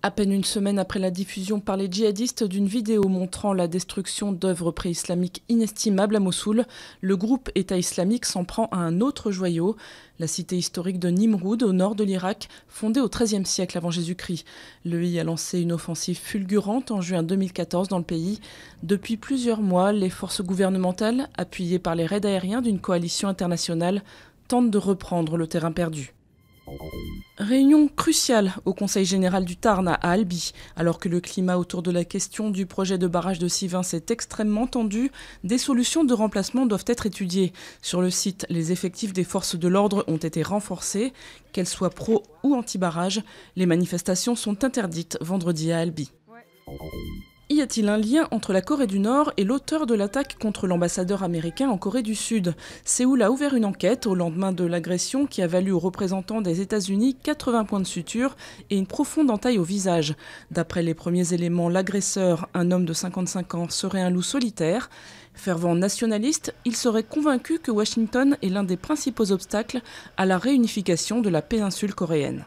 À peine une semaine après la diffusion par les djihadistes d'une vidéo montrant la destruction d'œuvres préislamiques inestimables à Mossoul, le groupe État islamique s'en prend à un autre joyau, la cité historique de Nimroud au nord de l'Irak, fondée au XIIIe siècle avant Jésus-Christ. L'EI a lancé une offensive fulgurante en juin 2014 dans le pays. Depuis plusieurs mois, les forces gouvernementales, appuyées par les raids aériens d'une coalition internationale, tentent de reprendre le terrain perdu. Réunion cruciale au Conseil général du Tarn à Albi. Alors que le climat autour de la question du projet de barrage de Sivins est extrêmement tendu, des solutions de remplacement doivent être étudiées. Sur le site, les effectifs des forces de l'ordre ont été renforcés. Qu'elles soient pro ou anti-barrage, les manifestations sont interdites vendredi à Albi. Y a-t-il un lien entre la Corée du Nord et l'auteur de l'attaque contre l'ambassadeur américain en Corée du Sud? Séoul a ouvert une enquête au lendemain de l'agression qui a valu aux représentants des États-Unis 80 points de suture et une profonde entaille au visage. D'après les premiers éléments, l'agresseur, un homme de 55 ans, serait un loup solitaire. Fervent nationaliste, il serait convaincu que Washington est l'un des principaux obstacles à la réunification de la péninsule coréenne.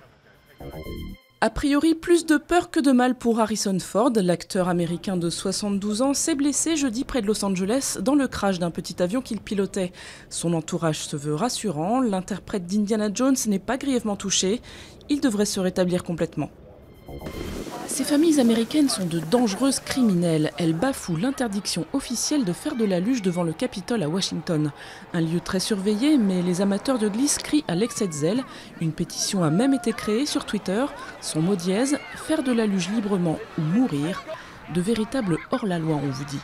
A priori, plus de peur que de mal pour Harrison Ford. L'acteur américain de 72 ans s'est blessé jeudi près de Los Angeles dans le crash d'un petit avion qu'il pilotait. Son entourage se veut rassurant, l'interprète d'Indiana Jones n'est pas grièvement touché. Il devrait se rétablir complètement. Ces familles américaines sont de dangereuses criminelles. Elles bafouent l'interdiction officielle de faire de la luge devant le Capitole à Washington. Un lieu très surveillé, mais les amateurs de glisse crient à l'excès de zèle. Une pétition a même été créée sur Twitter. Son mot dièse, faire de la luge librement ou mourir. De véritables hors-la-loi, on vous dit.